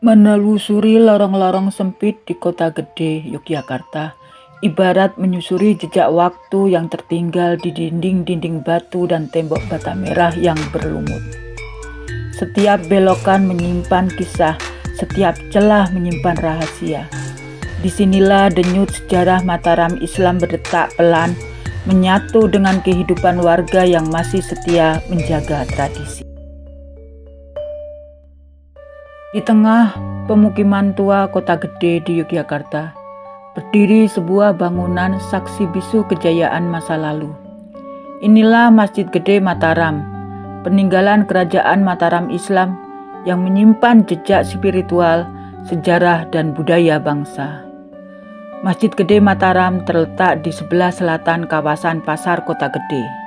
Menelusuri lorong-lorong sempit di kota gede Yogyakarta, ibarat menyusuri jejak waktu yang tertinggal di dinding-dinding batu dan tembok bata merah yang berlumut. Setiap belokan menyimpan kisah, setiap celah menyimpan rahasia. Disinilah denyut sejarah Mataram Islam berdetak pelan, menyatu dengan kehidupan warga yang masih setia menjaga tradisi. Di tengah pemukiman tua kota gede di Yogyakarta, berdiri sebuah bangunan saksi bisu kejayaan masa lalu. Inilah Masjid Gede Mataram, peninggalan kerajaan Mataram Islam yang menyimpan jejak spiritual, sejarah, dan budaya bangsa. Masjid Gede Mataram terletak di sebelah selatan kawasan Pasar Kota Gede.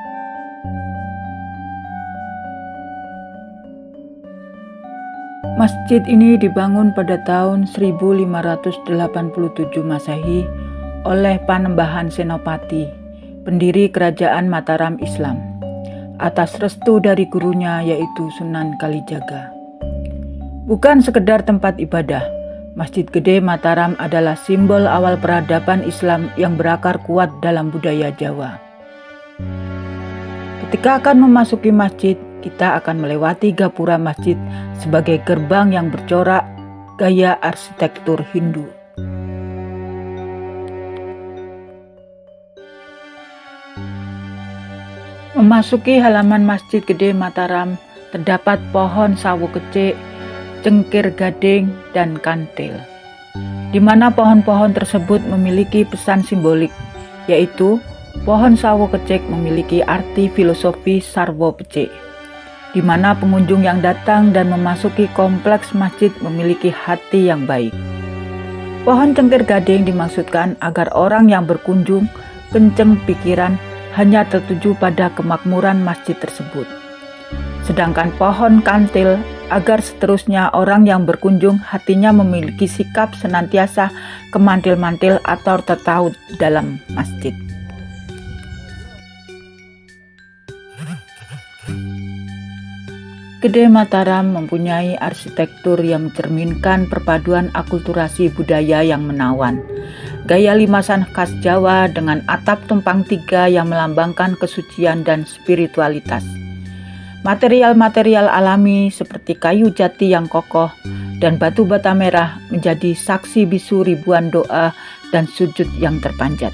Masjid ini dibangun pada tahun 1587 Masehi oleh Panembahan Senopati, pendiri kerajaan Mataram Islam, atas restu dari gurunya yaitu Sunan Kalijaga. Bukan sekedar tempat ibadah, Masjid Gede Mataram adalah simbol awal peradaban Islam yang berakar kuat dalam budaya Jawa. Ketika akan memasuki masjid, kita akan melewati gapura masjid sebagai gerbang yang bercorak gaya arsitektur Hindu. Memasuki halaman Masjid Gede Mataram, terdapat pohon sawo kecik, cengkir gading, dan kantil, di mana pohon-pohon tersebut memiliki pesan simbolik, yaitu pohon sawo kecik memiliki arti filosofi sarwo becik, di mana pengunjung yang datang dan memasuki kompleks masjid memiliki hati yang baik. Pohon cengkir gading dimaksudkan agar orang yang berkunjung kenceng pikiran hanya tertuju pada kemakmuran masjid tersebut. Sedangkan pohon kantil agar seterusnya orang yang berkunjung hatinya memiliki sikap senantiasa kemantil-mantil atau tertaut dalam masjid. Gede Mataram mempunyai arsitektur yang mencerminkan perpaduan akulturasi budaya yang menawan. Gaya limasan khas Jawa dengan atap tumpang tiga yang melambangkan kesucian dan spiritualitas. Material-material alami seperti kayu jati yang kokoh dan batu bata merah menjadi saksi bisu ribuan doa dan sujud yang terpanjat.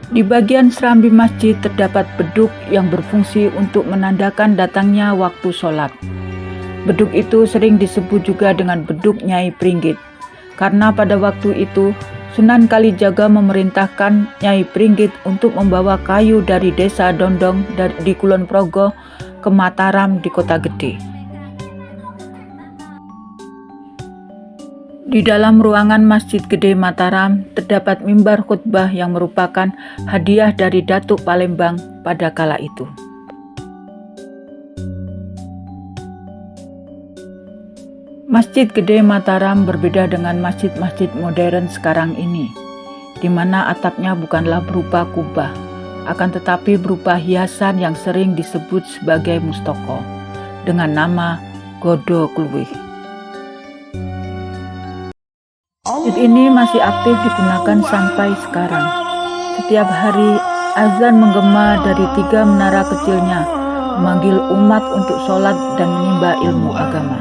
Di bagian serambi masjid terdapat beduk yang berfungsi untuk menandakan datangnya waktu sholat. Beduk itu sering disebut juga dengan beduk Nyai Pringgit, karena pada waktu itu Sunan Kalijaga memerintahkan Nyai Pringgit untuk membawa kayu dari desa Dondong di Kulon Progo ke Mataram di Kota Gede. Di dalam ruangan Masjid Gede Mataram terdapat mimbar khutbah yang merupakan hadiah dari Datuk Palembang pada kala itu. Masjid Gede Mataram berbeda dengan masjid-masjid modern sekarang ini, di mana atapnya bukanlah berupa kubah, akan tetapi berupa hiasan yang sering disebut sebagai mustoko, dengan nama Godo Kluwih. Masjid ini masih aktif digunakan sampai sekarang. Setiap hari azan menggema dari 3 menara kecilnya, memanggil umat untuk sholat dan menimba ilmu agama.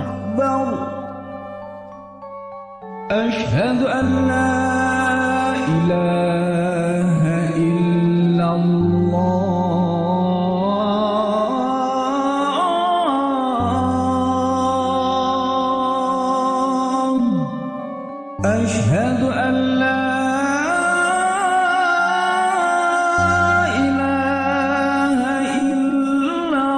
Asyhadu an la ilaha illallah. Asyhadu an la ilaha illallah.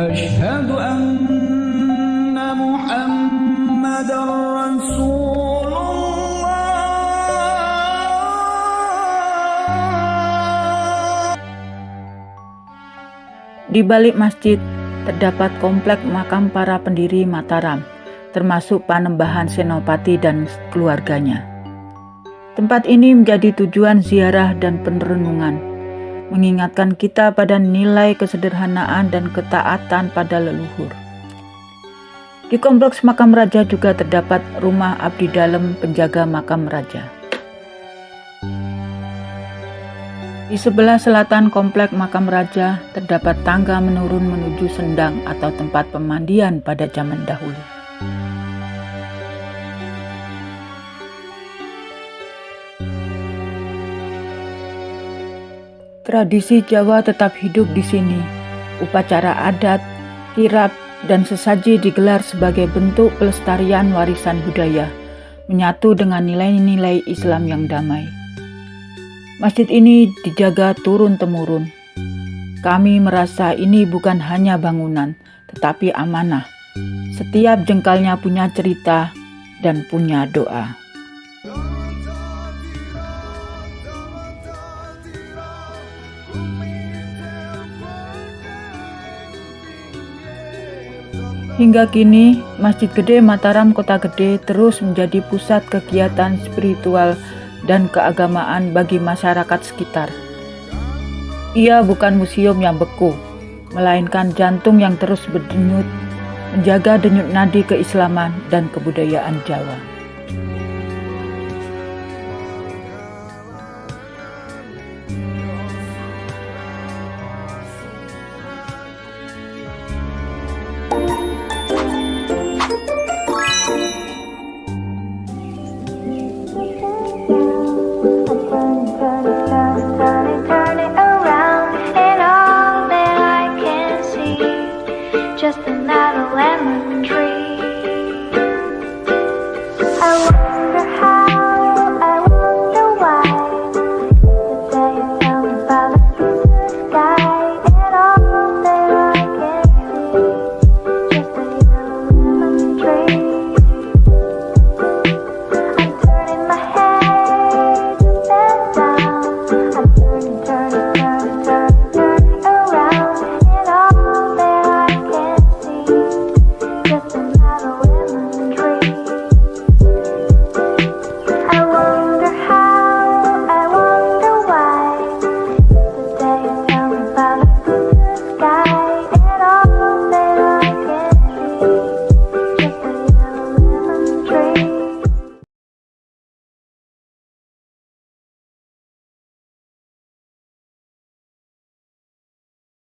Asyhadu anna Muhammadar Rasulullah. Di balik masjid terdapat komplek makam para pendiri Mataram, termasuk Panembahan Senopati dan keluarganya. Tempat ini menjadi tujuan ziarah dan perenungan, mengingatkan kita pada nilai kesederhanaan dan ketaatan pada leluhur. Di kompleks makam raja juga terdapat rumah abdi dalem penjaga makam raja. Di sebelah selatan komplek makam raja terdapat tangga menurun menuju sendang atau tempat pemandian pada zaman dahulu. Tradisi Jawa tetap hidup di sini. Upacara adat, kirab, dan sesaji digelar sebagai bentuk pelestarian warisan budaya, menyatu dengan nilai-nilai Islam yang damai. Masjid ini dijaga turun-temurun. Kami merasa ini bukan hanya bangunan, tetapi amanah. Setiap jengkalnya punya cerita dan punya doa. Hingga kini, Masjid Gede Mataram Kota Gede terus menjadi pusat kegiatan spiritual dan keagamaan bagi masyarakat sekitar. Ia bukan museum yang beku, melainkan jantung yang terus berdenyut, menjaga denyut nadi keislaman dan kebudayaan Jawa. Just